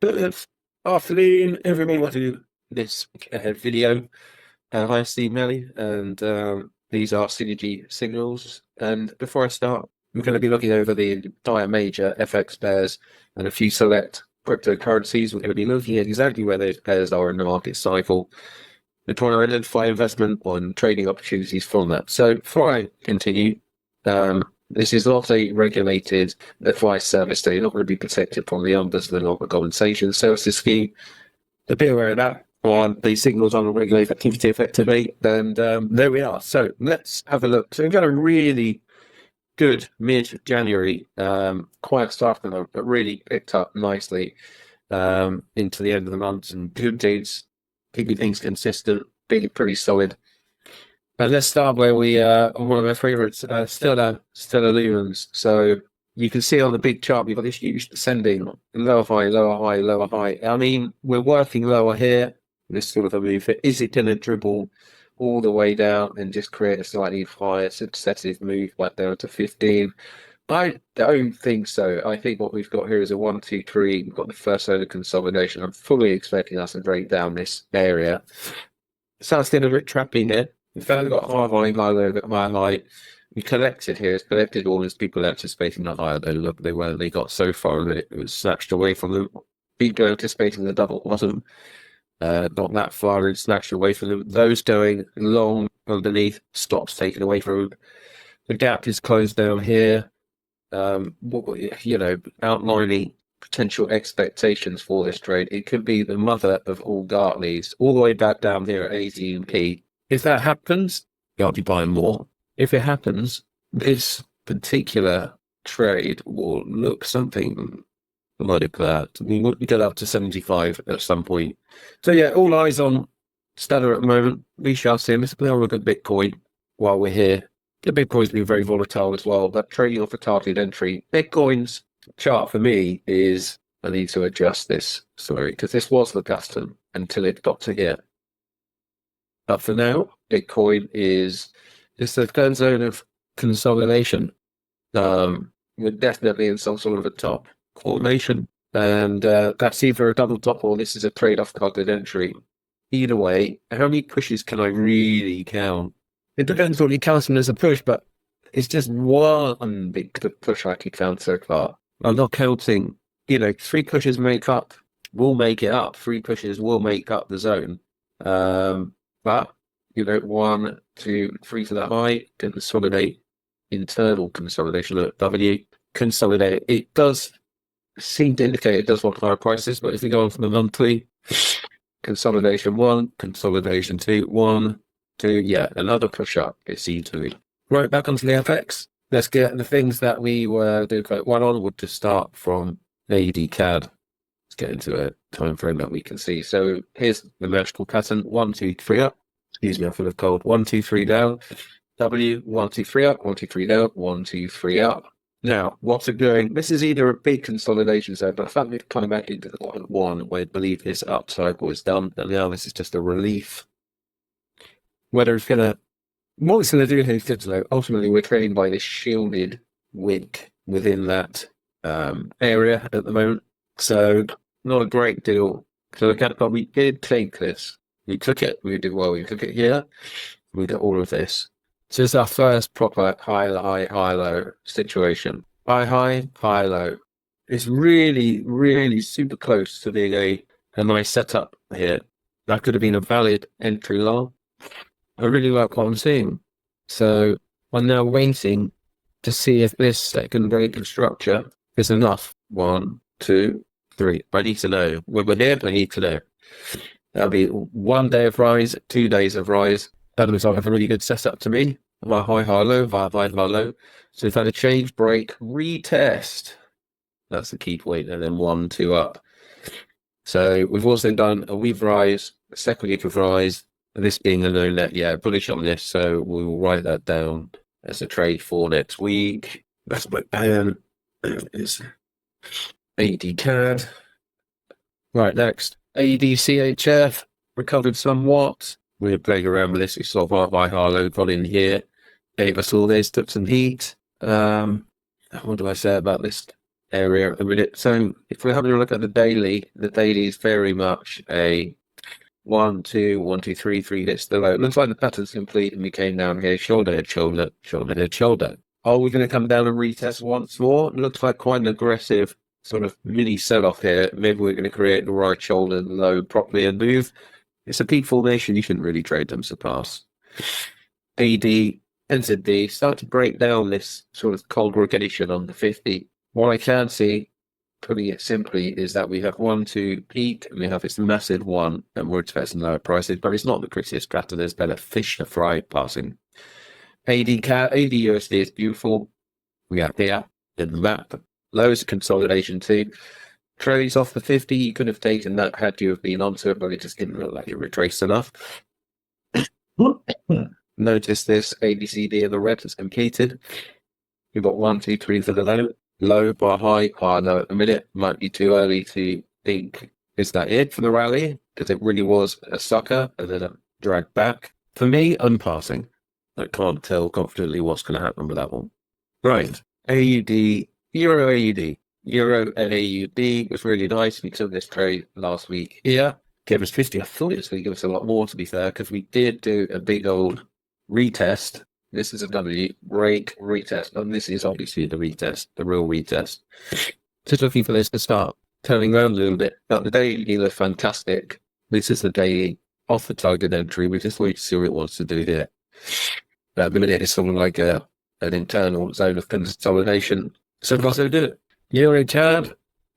Good afternoon, everyone watching this video. Hi, Stephen Meli, and these are synergy signals. And before I start, we're going to be looking over the entire major FX pairs and a few select cryptocurrencies. We're going to be looking at exactly where those pairs are in the market cycle. We're trying to identify investment on trading opportunities from that. So before I continue, this is not a regulated advice service, so you're not going to be protected from the ombudsman or the compensation services scheme. So be aware of that. On the signals on the regulated activity effectively, and there we are. So let's have a look. So we've got a really good mid-January, quiet start, but really picked up nicely into the end of the month, and good days, keeping things consistent, being pretty solid. But let's start where we one of my favorites, Stellar Lumens. So you can see on the big chart, we've got this huge descending lower high, lower high, lower high. I mean, we're working lower here. This sort of a move. Is it going to dribble all the way down and just create a slightly higher successive move back down to 15? I don't think so. I think what we've got here is a 1, 2, 3. We've got the first zone of consolidation. I'm fully expecting us to break down this area. Sounds still a bit trappy here. In fact, we've got high volume, high low, high high. We collected here. It's collected all these people anticipating the higher low. Look, they got so far and it was snatched away from them. People anticipating the double bottom. Not that far and snatched away from them. Those going long underneath, stops taken away from them. The gap is closed down here. Outlining potential expectations for this trade. It could be the mother of all Gartleys, all the way back down here at 18p. If that happens, you'll be buying more. If it happens, this particular trade will look something like that. We would get up to 75 at some point. So yeah, all eyes on Stellar at the moment. We shall see. Let's play on look at Bitcoin while we're here. The Bitcoin's been very volatile as well, but trading off a targeted entry. Bitcoin's chart for me is, I need to adjust this, sorry, because this was the custom until it got to here. But for now, Bitcoin is just a third zone of consolidation. We're definitely in some sort of a top formation, and that's either a double top or this is a trade-off targeted entry. Either way, how many pushes can I really count? It depends what you count as a push, but it's just one big push I can count so far. I'm not counting, 3 pushes will make it up. 3 pushes will make up the zone. But, 1, 2, 3 to the high, consolidate, internal consolidation at W, consolidate. It does seem to indicate it does want higher prices, but if we go on from the monthly, consolidation 1, consolidation 2, 1, 2, yeah, another push up, it seems to be. Right, back onto the FX. Let's get the things that we were doing quite one on would just start from AD CAD. Let's get into a time frame that we can see. So here's the vertical pattern: 1, 2, 3 up. Excuse me, I'm full of cold. 1, 2, 3 down. W, 1, 2, 3 up. 1, 2, 3 down. 1, 2, 3 up. Now, what's it doing? This is either a big consolidation zone, but I found it coming back into the one where I believe this up cycle is done, and now this is just a relief. What it's going to do here is good to know. Ultimately, we're trading by this shielded wick within that area at the moment. So, not a great deal to look at, but we did take this. We took it. We did well. We took it here. We did all of this. So, it's our first proper high, low situation. High, low. It's really, really super close to being a nice setup here. That could have been a valid entry long. I really like what I'm seeing. So I'm now waiting to see if this second break structure is enough. 1, 2, 3. I need to know. When we're here, I need to know. That'll be 1 day of rise, 2 days of rise. That looks like a really good setup to me. My high, low, high, low. So if I had a change, break, retest. That's the key point. And then 1, 2 up. So we've also done a weave rise, a second week of rise. This being a no net, yeah, bullish on this, so we will write that down as a trade for next week. That's my plan. Is AD CAD. Right, next. ADCHF recovered somewhat. We're playing around with this. We saw high, low, got in here. Gave us all this, took some heat. What do I say about this area at the minute. So if we're having a look at the daily is very much a 1, 2, 1, 2, 3, 3 hits the low. It looks like the pattern's complete and we came down here, shoulder, shoulder, shoulder, shoulder. Are we going to come down and retest once more? It looks like quite an aggressive sort of mini sell-off here. Maybe we're going to create the right shoulder low properly and move. It's a peak formation. You shouldn't really trade them surpass. AD, NZD start to break down this sort of congregation on the 50. What I can see, putting it simply, is that we have 1, 2 peak, and we have this massive one, and we're expecting lower prices, but it's not the prettiest pattern. There's better fish to fry passing. AD USD is beautiful. We have here in the map. Lows consolidation too. Trades off the 50, you could have taken that had you have been onto it, but it just didn't look like it retraced enough. Notice this ABCD in the red has completed. We've got 1, 2, 3 for the low bar high. No, at the minute might be too early to think, is that it for the rally? Because it really was a sucker and then a drag back. For me, unpassing. I can't tell confidently what's going to happen with that one. Right. AUD, Euro AUD. Euro and AUD was really nice. We took this trade last week here. Gave us 50. I thought it was going to give us a lot more, to be fair, because we did do a big old retest. This is a W, break, retest. And this is obviously the retest, the real retest. Just looking for this to start turning around a little bit. But the daily looked fantastic. This is the daily off the target entry. We just wait to see what it wants to do here. At the minute, it's sort of like an internal zone of consolidation. So far, so good. Euro CAD,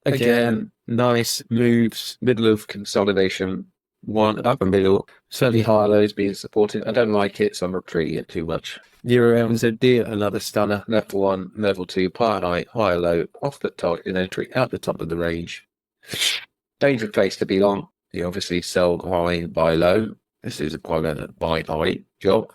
again, nice moves, middle of consolidation. One upper middle, certainly higher lows being supported. I don't like it, so I'm retreating it too much. Euro NZD, another stunner. Level 1, level 2, high low, off the target entry, out the top of the range. Dangerous place to be long. You obviously sell high, buy low. This is quite a buy high job.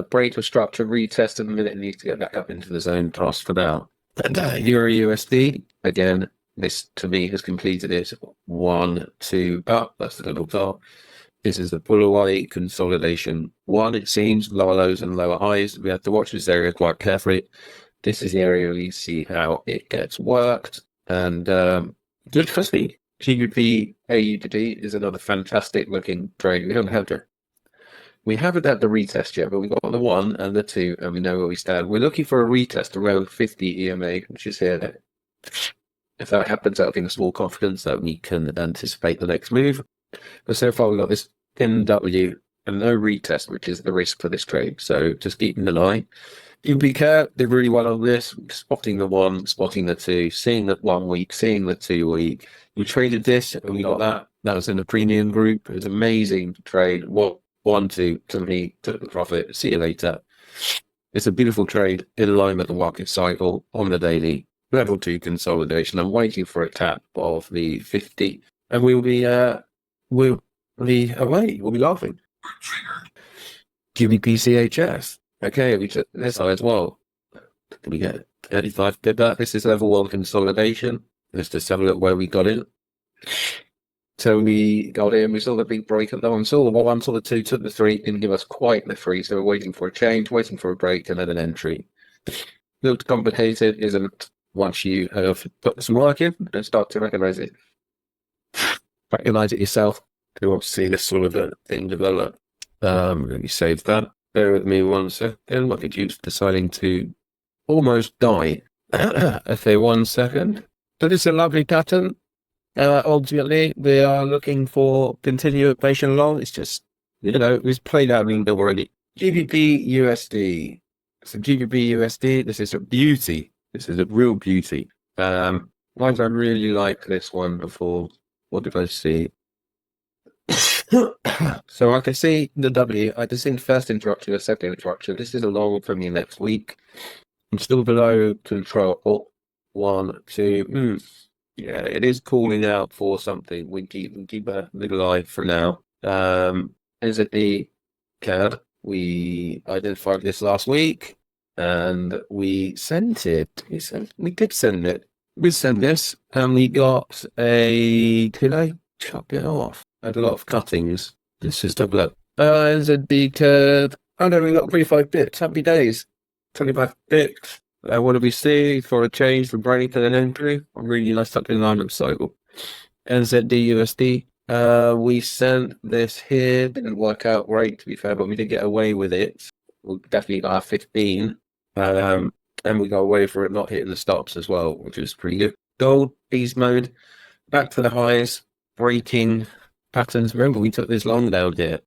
Break of structure, retest in a minute, needs to get back up into the zone pass for now. And Euro USD, again, this to me has completed it. 1, 2 up, that's the little top. This is the pull away consolidation 1, it seems, lower lows and lower highs. We have to watch this area quite carefully. This is the area where you see how it gets worked. And good for me. GBP AUD is another fantastic looking trade. We haven't had the retest yet, but we've got the 1 and the 2, and we know where we stand. We're looking for a retest around 50 EMA, which is here. If that happens, that'll be a small confidence that we can anticipate the next move. But so far, we've got this NW and no retest, which is the risk for this trade. So just keeping an eye. UBK did really well on this, spotting the 1, spotting the 2, seeing the 1 week, seeing the 2 week. We traded this, and we got that. That was in the premium group. It was amazing trade. 1, 2, to me, took the profit. See you later. It's a beautiful trade in line with the market cycle on the daily. Level 2 consolidation. I'm waiting for a tap of the 50, and we'll be away. We'll be laughing. QBPCHS. Okay, we took this side as well. Did we get 35? Did that? This is level 1 consolidation. Let's just have a look where we got in. So we got in, we saw the big break at the 1, saw the 1, saw the 2, took the 3, didn't give us quite the 3, so we're waiting for a change, waiting for a break, and then an entry. Looked complicated, isn't. Once you have put some work in and start to recognize it yourself, you want to see this sort of a thing develop. Let me save that. Bear with me 1 second. Look at you deciding to almost die. Okay, 1 second. But it's a lovely pattern. Ultimately, we are looking for continuation along. It's just, it's played out a little bit already. GBP USD. So GBP USD, this is a beauty. This is a real beauty. I really like this one before. What did I see? So I can see the W. I can see the first interruption, the second interruption. This is a long for me next week. I'm still below control. 1, 2. Yeah, it is calling out for something. We keep a little eye for now. Is it the CAD? We identified this last week. And we sent it. We did send it. We sent this, and we got a. Did I chop it off? I had a lot of cuttings. Let's just have a look. Is it the curve? Oh no, we got 25 bits. Happy days. 25 bits. What do we see for a change from Brainington and Andrew? I really nice something line up cycle. NZDUSD. We sent this here, didn't work out great to be fair, but we did get away with it. We'll definitely got our 15. And we got away for it not hitting the stops as well, which was pretty good. Gold, beast mode, back to the highs, breaking patterns. Remember, we took this long down here.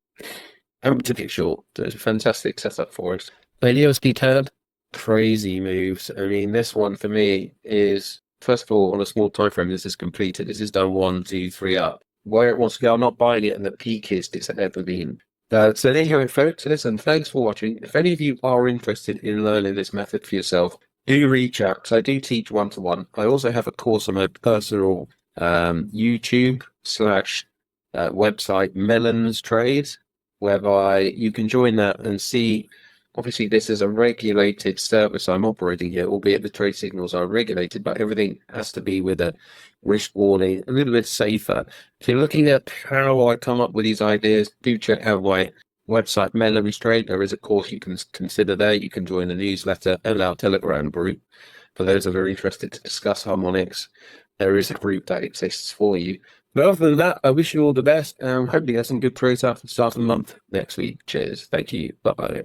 And we took it short. So it's a fantastic setup for us. But USD turn, crazy moves. I mean, this one for me is, first of all, on a small time frame, this is completed. This is done 1, 2, 3 up. Where it wants to go, I'm not buying it, and the peakiest it's ever been. So there you go, folks. Listen, thanks for watching. If any of you are interested in learning this method for yourself, do reach out, because I do teach one-to-one. I also have a course on my personal YouTube / website, Melon's Trade, whereby you can join that and see. Obviously, this is a regulated service I'm operating here, albeit the trade signals are regulated, but everything has to be with a risk warning, a little bit safer. If you're looking at how I come up with these ideas, do check out my website, Melon's Trade. There is a course you can consider there. You can join the newsletter and our Telegram group. For those that are interested to discuss harmonics, there is a group that exists for you. But other than that, I wish you all the best, and hopefully get some good trades after the start of the month next week. Cheers. Thank you. Bye-bye.